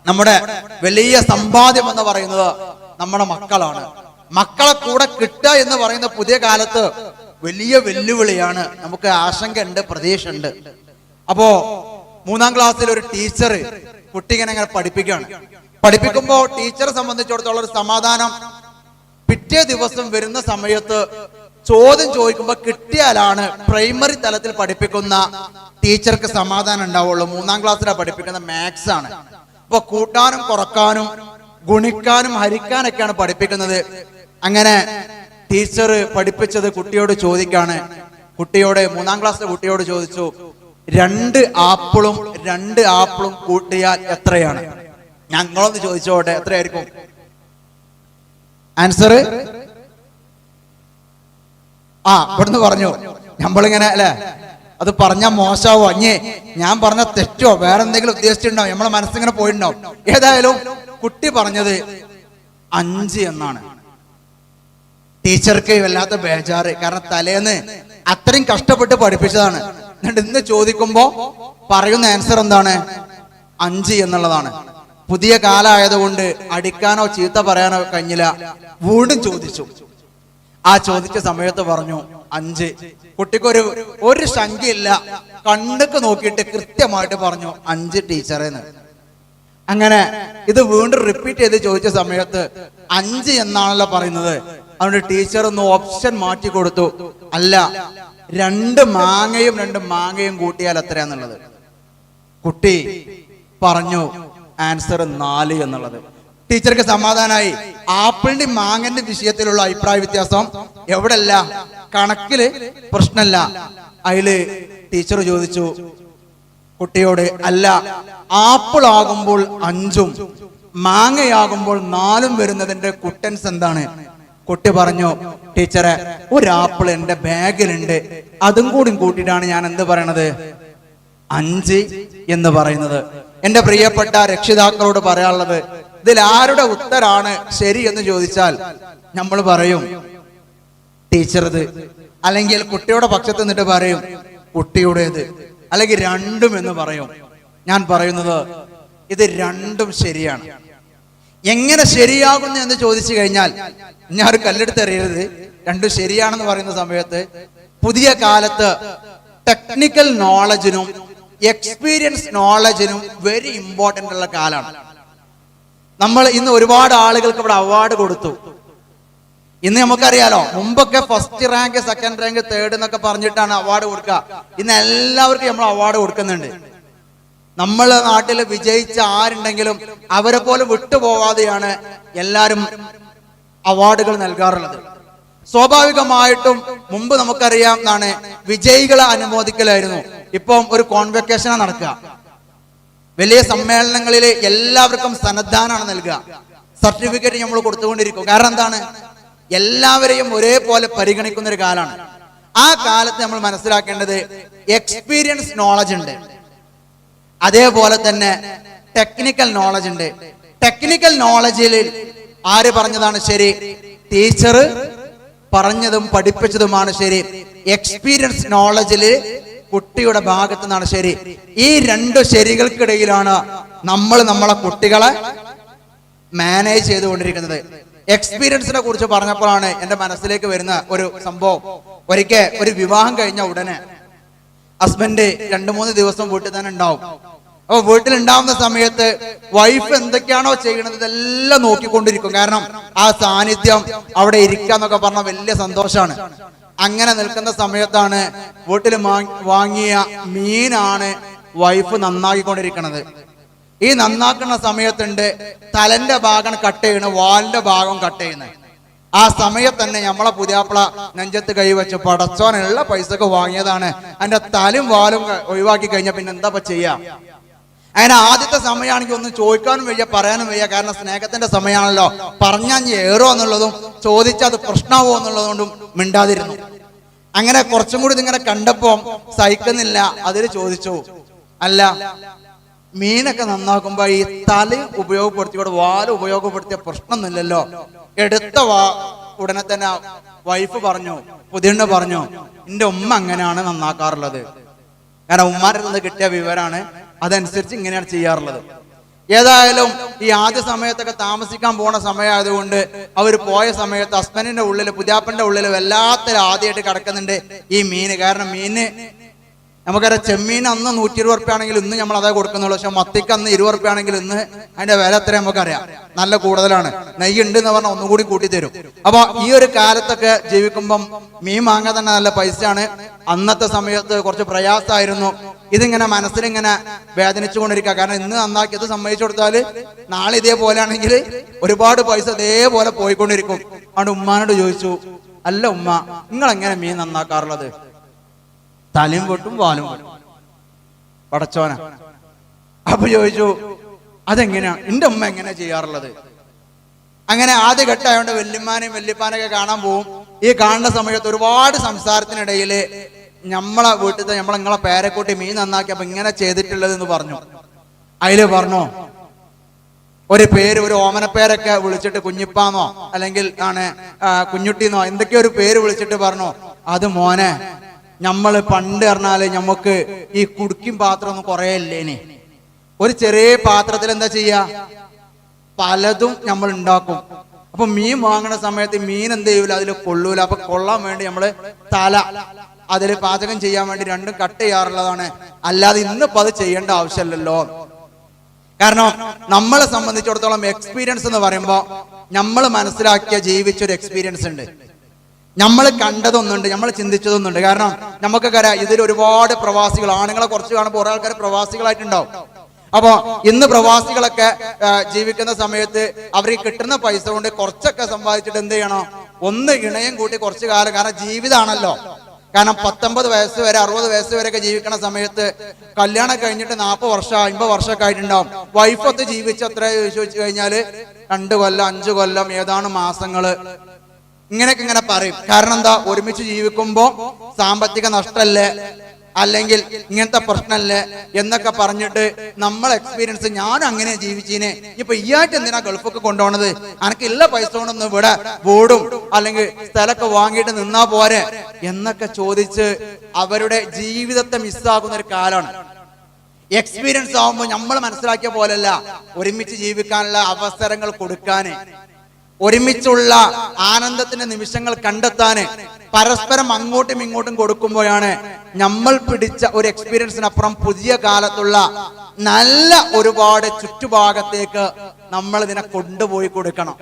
നമ്മുടെ വലിയ സമ്പാദ്യം എന്ന് പറയുന്നത് നമ്മുടെ മക്കളാണ്. മക്കളെ കൂടെ കിട്ടുക എന്ന് പറയുന്ന പുതിയ കാലത്ത് വലിയ വെല്ലുവിളിയാണ്. നമുക്ക് ആശങ്കയുണ്ട്, പ്രതീക്ഷയുണ്ട്. അപ്പോ 3ാം ക്ലാസ്സിൽ ഒരു ടീച്ചർ കുട്ടികളെ അങ്ങനെ പഠിപ്പിക്കുമ്പോൾ ടീച്ചറെ സംബന്ധിച്ചിടത്തോളം ഒരു സമാധാനം, പിറ്റേ ദിവസം വരുന്ന സമയത്ത് ചോദ്യം ചോദിക്കുമ്പോൾ കിട്ടിയാലാണ് പ്രൈമറി തലത്തിൽ പഠിപ്പിക്കുന്ന ടീച്ചർക്ക് സമാധാനം ഉണ്ടാവുള്ളൂ. 3ാം ക്ലാസ്സിലാണ് പഠിപ്പിക്കുന്ന മാത്സ് ആണ്. അപ്പൊ കൂട്ടാനും കുറക്കാനും ഗുണിക്കാനും ഹരിക്കാനൊക്കെയാണ് പഠിപ്പിക്കുന്നത്. അങ്ങനെ ടീച്ചർ പഠിപ്പിച്ചത് കുട്ടിയോട് ചോദിക്കാണ്. 3ാം ക്ലാസ്സിലെ കുട്ടിയോട് ചോദിച്ചു, 2 ആപ്പിളും കൂട്ടിയാൽ എത്രയാണ്? ഞങ്ങളൊന്ന് ചോദിച്ചോട്ടെ, എത്രയായിരിക്കും ആൻസർ? ഇവിടുന്ന് പറഞ്ഞു. നമ്മളിങ്ങനെ അല്ലെ, അത് പറഞ്ഞാൽ മോശമാവോ, അഞ്ഞേ ഞാൻ പറഞ്ഞ തെറ്റോ, വേറെ എന്തെങ്കിലും ഉദ്ദേശിച്ചിട്ടുണ്ടാവും, നമ്മളെ മനസ്സിങ്ങനെ പോയിട്ടുണ്ടാവും. ഏതായാലും കുട്ടി പറഞ്ഞത് 5 എന്നാണ്. ടീച്ചർക്ക് വല്ലാത്ത ബേജാറ്, കാരണം തലേന്ന് അത്രയും കഷ്ടപ്പെട്ട് പഠിപ്പിച്ചതാണ്. എന്നിട്ട് ഇന്ന് ചോദിക്കുമ്പോ പറയുന്ന ആൻസർ എന്താണ്? 5 എന്നുള്ളതാണ്. പുതിയ കാലമായതുകൊണ്ട് അടിക്കാനോ ചീത്ത പറയാനോ കഴിഞ്ഞില്ല. വീണ്ടും ചോദിച്ചു. ആ ചോദിച്ച സമയത്ത് പറഞ്ഞു 5. കുട്ടിക്കൊരു ശങ്കയില്ല, കണ്ണുക്ക് നോക്കിയിട്ട് കൃത്യമായിട്ട് പറഞ്ഞു 5 ടീച്ചറേന്ന്. അങ്ങനെ ഇത് വീണ്ടും റിപ്പീറ്റ് ചെയ്ത് ചോദിച്ച സമയത്ത് 5 എന്നാണല്ലോ പറയുന്നത്. അതുകൊണ്ട് ടീച്ചർ ഒന്ന് ഓപ്ഷൻ മാറ്റി കൊടുത്തു. അല്ല, 2 മാങ്ങയും കൂട്ടിയാൽ എത്രയാന്നുള്ളത്. കുട്ടി പറഞ്ഞു ആൻസർ 4 എന്നുള്ളത്. ടീച്ചർക്ക് സമാധാനായി. ആപ്പിളിന്റെ മാങ്ങന്റെ വിഷയത്തിലുള്ള അഭിപ്രായ വ്യത്യാസം എവിടെയല്ല, കണക്കില് പ്രശ്നമല്ല. അതില് ടീച്ചർ ചോദിച്ചു കുട്ടിയോട്, അല്ല ആപ്പിൾ ആകുമ്പോൾ 5ഉം മാങ്ങയാകുമ്പോൾ 4ഉം വരുന്നതിന്റെ കുട്ടൻസ് എന്താണ്? കുട്ടി പറഞ്ഞു, ടീച്ചറെ, ഒരു ആപ്പിൾ എന്റെ ബാഗിലുണ്ട്, അതും കൂടി കൂട്ടിയിട്ടാണ് ഞാൻ എന്ത് പറയണത്? 5 എന്ന് പറയുന്നത്. എന്റെ പ്രിയപ്പെട്ട രക്ഷിതാക്കളോട് പറയാനുള്ളത്, ഇതിൽ ആരുടെ ഉത്തരാണ് ശരി എന്ന് ചോദിച്ചാൽ നമ്മൾ പറയും ടീച്ചറത്, അല്ലെങ്കിൽ കുട്ടിയുടെ പക്ഷത്ത് നിന്നിട്ട് പറയും കുട്ടിയുടേത്, അല്ലെങ്കിൽ 2ഉം എന്ന് പറയും. ഞാൻ പറയുന്നത് ഇത് 2ഉം ശരിയാണ്. എങ്ങനെ ശരിയാകുന്നു എന്ന് ചോദിച്ചു കഴിഞ്ഞാൽ ഞാൻ ഒരു കല്ലെടുത്ത് എറിയരുത്. 2ഉം ശരിയാണെന്ന് പറയുന്ന സമയത്ത് പുതിയ കാലത്ത് ടെക്നിക്കൽ നോളജിനും എക്സ്പീരിയൻസ് നോളജിനും വെരി ഇമ്പോർട്ടൻ്റ് ഉള്ള കാലമാണ്. നമ്മൾ ഇന്ന് ഒരുപാട് ആളുകൾക്ക് ഇവിടെ അവാർഡ് കൊടുത്തു. ഇന്ന് നമുക്കറിയാലോ, മുമ്പൊക്കെ first rank, second rank, third എന്നൊക്കെ പറഞ്ഞിട്ടാണ് അവാർഡ് കൊടുക്കുക. ഇന്ന് എല്ലാവർക്കും നമ്മൾ അവാർഡ് കൊടുക്കുന്നുണ്ട്. നമ്മളെ നാട്ടിൽ വിജയിച്ച ആരുണ്ടെങ്കിലും അവരെ പോലെ വിട്ടുപോകാതെയാണ് എല്ലാവരും അവാർഡുകൾ നൽകാറുള്ളത്. സ്വാഭാവികമായിട്ടും മുമ്പ് നമുക്കറിയാം എന്നാണ്, വിജയികളെ അനുമോദിക്കലായിരുന്നു. ഇപ്പം ഒരു കോൺവെക്കേഷനാണ് നടക്കുക. വലിയ സമ്മേളനങ്ങളിൽ എല്ലാവർക്കും സന്നദ്ധാനാണ് നൽകുക. സർട്ടിഫിക്കറ്റ് നമ്മൾ കൊടുത്തുകൊണ്ടിരിക്കും. കാരണം എന്താണ്? എല്ലാവരെയും ഒരേപോലെ പരിഗണിക്കുന്ന ഒരു കാലമാണ്. ആ കാലത്ത് നമ്മൾ മനസ്സിലാക്കേണ്ടത് എക്സ്പീരിയൻസ് നോളജ് ഉണ്ട്, അതേപോലെ തന്നെ ടെക്നിക്കൽ നോളജ് ഉണ്ട്. ടെക്നിക്കൽ നോളജിൽ ആര് പറഞ്ഞതാണ് ശരി? ടീച്ചർ പറഞ്ഞതും പഠിപ്പിച്ചതുമാണ് ശരി. എക്സ്പീരിയൻസ് നോളജില് കുട്ടിയുടെ ഭാഗത്തു നിന്നാണ് ശരി. ഈ 2 ശരികൾക്കിടയിലാണ് നമ്മൾ നമ്മളെ കുട്ടികളെ മാനേജ് ചെയ്തുകൊണ്ടിരിക്കുന്നത്. എക്സ്പീരിയൻസിനെ കുറിച്ച് പറഞ്ഞപ്പോഴാണ് എന്റെ മനസ്സിലേക്ക് വരുന്ന ഒരു സംഭവം. ഒരിക്കൽ ഒരു വിവാഹം കഴിഞ്ഞ ഉടനെ ഹസ്ബൻഡ് 2-3 ദിവസം വീട്ടിൽ തന്നെ ഉണ്ടാവും. അപ്പൊ വീട്ടിലുണ്ടാവുന്ന സമയത്ത് വൈഫ് എന്തൊക്കെയാണോ ചെയ്യണത് ഇതെല്ലാം നോക്കിക്കൊണ്ടിരിക്കും. കാരണം ആ സാന്നിധ്യം, അവിടെ ഇരിക്കാന്നൊക്കെ പറഞ്ഞ വലിയ സന്തോഷമാണ്. അങ്ങനെ നിൽക്കുന്ന സമയത്താണ് വീട്ടിൽ വാങ്ങിയ മീനാണ് വൈഫ് നന്നാക്കിക്കൊണ്ടിരിക്കുന്നത്. ഈ നന്നാക്കുന്ന സമയത്തുണ്ട് തലന്റെ ഭാഗം കട്ട് ചെയ്യണ, വാലിന്റെ ഭാഗം കട്ട് ചെയ്യുന്നത്. ആ സമയത്ത് തന്നെ നമ്മളെ പുതിയാപ്പിള നെഞ്ചത്ത് കൈവച്ച്, പടച്ചോനുള്ള പൈസക്ക് വാങ്ങിയതാണ്, അതിന്റെ തലയും വാലും ഒഴിവാക്കി കഴിഞ്ഞാൽ പിന്നെ എന്താ ചെയ്യാ? അങ്ങനെ ആദ്യത്തെ സമയമാണെങ്കിൽ ഒന്നും ചോദിക്കാനും വയ്യ, പറയാനും വയ്യ. കാരണം സ്നേഹത്തിന്റെ സമയമാണല്ലോ. പറഞ്ഞാൽ ഏറോ എന്നുള്ളതും ചോദിച്ചാൽ അത് പ്രശ്നമാവോ എന്നുള്ളതുകൊണ്ടും മിണ്ടാതിരുന്നു. അങ്ങനെ കുറച്ചും കൂടി ഇങ്ങനെ കണ്ടപ്പോ സഹിക്കുന്നില്ല. അതിൽ ചോദിച്ചു, അല്ല മീനൊക്കെ നന്നാക്കുമ്പോ ഈ തല ഉപയോഗപ്പെടുത്തിയോട് വാല് ഉപയോഗപ്പെടുത്തിയ പ്രശ്നമൊന്നുമില്ലല്ലോ? എടുത്ത ഉടനെ തന്നെ വൈഫ് പറഞ്ഞു, പുതിയണ്ണ പറഞ്ഞു, എന്റെ ഉമ്മ അങ്ങനെയാണ് നന്നാക്കാറുള്ളത്. കാരണം ഉമ്മാരുടെ നിന്ന് കിട്ടിയ വിവരമാണ്, അതനുസരിച്ച് ഇങ്ങനെയാണ് ചെയ്യാറുള്ളത്. ഏതായാലും ഈ ആദ്യ സമയത്തൊക്കെ താമസിക്കാൻ പോണ സമയമായതുകൊണ്ട് അവർ പോയ സമയത്ത് ഹസ്ബൻഡിന്റെ ഉള്ളിൽ പുതിയാപ്പന്റെ ഉള്ളിൽ വല്ലാത്തൊരു ആദ്യമായിട്ട് കിടക്കുന്നുണ്ട് ഈ മീന്. കാരണം മീന് നമുക്കറിയാം, ചെമ്മീൻ അന്ന് 120 റുപ്യ ആണെങ്കിൽ ഇന്ന് നമ്മൾ അതേ കൊടുക്കുന്നുള്ളൂ. പക്ഷെ മത്തിക്ക് അന്ന് 20 റുപ്യ ആണെങ്കിൽ ഇന്ന് അതിന്റെ വില എത്ര നമുക്കറിയാം, നല്ല കൂടുതലാണ്. നെയ്യ് ഉണ്ട് എന്ന് പറഞ്ഞാൽ ഒന്നുകൂടി കൂട്ടി തരും. അപ്പൊ ഈ ഒരു കാലത്തൊക്കെ ജീവിക്കുമ്പം മീൻ വാങ്ങാൻ തന്നെ നല്ല പൈസയാണ്. അന്നത്തെ സമയത്ത് കുറച്ച് പ്രയാസമായിരുന്നു. ഇതിങ്ങനെ മനസ്സിലിങ്ങനെ വേദനിച്ചുകൊണ്ടിരിക്കുക. കാരണം ഇന്ന് നന്നാക്കി ഇത് സമ്മതിച്ചു കൊടുത്താൽ നാളെ ഇതേപോലെ ആണെങ്കിൽ ഒരുപാട് പൈസ ഇതേപോലെ പോയിക്കൊണ്ടിരിക്കും. അതുകൊണ്ട് ഉമ്മാനോട് ചോദിച്ചു, അല്ല ഉമ്മ, നിങ്ങൾ എങ്ങനെ മീൻ നന്നാക്കാറുള്ളത്? തലയും പൊട്ടും വാലും പൊട്ടും പടച്ചോന. അപ്പൊ ചോദിച്ചു, അതെങ്ങനെയാ എന്റെ ഉമ്മ എങ്ങനെ ചെയ്യാറുള്ളത്? അങ്ങനെ ആദ്യ ഘട്ടമായോണ്ട് വല്യമ്മാനെയും വല്യപ്പാനൊക്കെ കാണാൻ പോവും. ഈ കാണുന്ന സമയത്ത് ഒരുപാട് സംസാരത്തിനിടയില് നമ്മളെ വീട്ടിൽ നിങ്ങളെ പേരെക്കൂട്ടി മീൻ നന്നാക്കി അപ്പൊ ഇങ്ങനെ ചെയ്തിട്ടുള്ളത് എന്ന് പറഞ്ഞു. അതില് പറഞ്ഞു ഒരു പേര്, ഒരു ഓമനപ്പേരൊക്കെ വിളിച്ചിട്ട് കുഞ്ഞിപ്പാന്നോ അല്ലെങ്കിൽ കുഞ്ഞുട്ടിന്നോ എന്തൊക്കെയോ ഒരു പേര് വിളിച്ചിട്ട് പറഞ്ഞു, അത് മോനെ, നമ്മള് പണ്ട് പറഞ്ഞാല് നമുക്ക് ഈ കുടുക്കും പാത്രം ഒന്നും കുറെ ഇല്ലേനി. ഒരു ചെറിയ പാത്രത്തിൽ എന്താ ചെയ്യാ, പലതും നമ്മൾ ഉണ്ടാക്കും. അപ്പൊ മീൻ വാങ്ങുന്ന സമയത്ത് മീൻ എന്ത് ചെയ്യൂല, അതിൽ കൊള്ളൂല. അപ്പൊ കൊള്ളാൻ വേണ്ടി നമ്മള് തല അതിൽ പാചകം ചെയ്യാൻ വേണ്ടി രണ്ടും കട്ട് ചെയ്യാറുള്ളതാണ്. അല്ലാതെ ഇന്നിപ്പോ അത് ചെയ്യേണ്ട ആവശ്യമില്ലല്ലോ. കാരണം നമ്മളെ സംബന്ധിച്ചിടത്തോളം എക്സ്പീരിയൻസ് എന്ന് പറയുമ്പോ നമ്മൾ മനസ്സിലാക്കിയ ജീവിച്ചൊരു എക്സ്പീരിയൻസ് ഉണ്ട്, നമ്മൾ കണ്ടതൊന്നുണ്ട്, നമ്മൾ ചിന്തിച്ചതൊന്നുണ്ട്. കാരണം നമുക്കൊക്കെ അറിയാം, ഇതിൽ ഒരുപാട് പ്രവാസികൾ, ആണുങ്ങളെ കുറച്ച് കാണുമ്പോൾ കുറെ ആൾക്കാർ പ്രവാസികളായിട്ടുണ്ടാവും. അപ്പൊ ഇന്ന് പ്രവാസികളൊക്കെ ജീവിക്കുന്ന സമയത്ത് അവർ കിട്ടുന്ന പൈസ കൊണ്ട് കുറച്ചൊക്കെ സമ്പാദിച്ചിട്ട് എന്ത് ചെയ്യണം, ഒന്ന് ഇണയും കൂട്ടി കുറച്ചു കാലം, കാരണം ജീവിതമാണല്ലോ. കാരണം 19 വയസ്സ് വരെ 60 വയസ്സ് വരെയൊക്കെ ജീവിക്കുന്ന സമയത്ത് കല്യാണം കഴിഞ്ഞിട്ട് 40 വർഷം 50 വർഷമൊക്കെ ആയിട്ടുണ്ടാവും. വൈഫൊത്ത് ജീവിച്ചത്ര ചോദിച്ചു കഴിഞ്ഞാല് 2 കൊല്ലം 5 കൊല്ലം ഏതാണ് മാസങ്ങള് ഇങ്ങനെയൊക്കെ ഇങ്ങനെ പറയും. കാരണം എന്താ, ഒരുമിച്ച് ജീവിക്കുമ്പോ സാമ്പത്തിക നഷ്ടല്ലേ, അല്ലെങ്കിൽ ഇങ്ങനത്തെ പ്രശ്നമല്ലേ എന്നൊക്കെ പറഞ്ഞിട്ട് നമ്മളെ എക്സ്പീരിയൻസ്, ഞാൻ അങ്ങനെ ജീവിച്ചീനെ, ഇപ്പൊ ഈയായിട്ട് എന്തിനാ ഗൾഫൊക്കെ കൊണ്ടുപോണത്, അനക്കില്ല പൈസ കൊണ്ടൊന്നും ഇവിടെ വീടും അല്ലെങ്കിൽ സ്ഥലമൊക്കെ വാങ്ങിയിട്ട് നിന്നാ പോരെ എന്നൊക്കെ ചോദിച്ച് അവരുടെ ജീവിതത്തെ മിസ്സാക്കുന്ന ഒരു കാലമാണ്. എക്സ്പീരിയൻസ് ആവുമ്പോൾ നമ്മൾ മനസ്സിലാക്കിയ പോലല്ല, ഒരുമിച്ച് ജീവിക്കാനുള്ള അവസരങ്ങൾ കൊടുക്കാന്, ഒരുമിച്ചുള്ള ആനന്ദത്തിന്റെ നിമിഷങ്ങൾ കണ്ടെത്താന്, പരസ്പരം അങ്ങോട്ടും ഇങ്ങോട്ടും കൊടുക്കുമ്പോഴാണ് നമ്മൾ പിടിച്ച ഒരു എക്സ്പീരിയൻസിനപ്പുറം പുതിയ കാലത്തുള്ള നല്ല ഒരുപാട് ചുറ്റുഭാഗത്തേക്ക് നമ്മൾ ഇതിനെ കൊണ്ടുപോയി കൊടുക്കണം.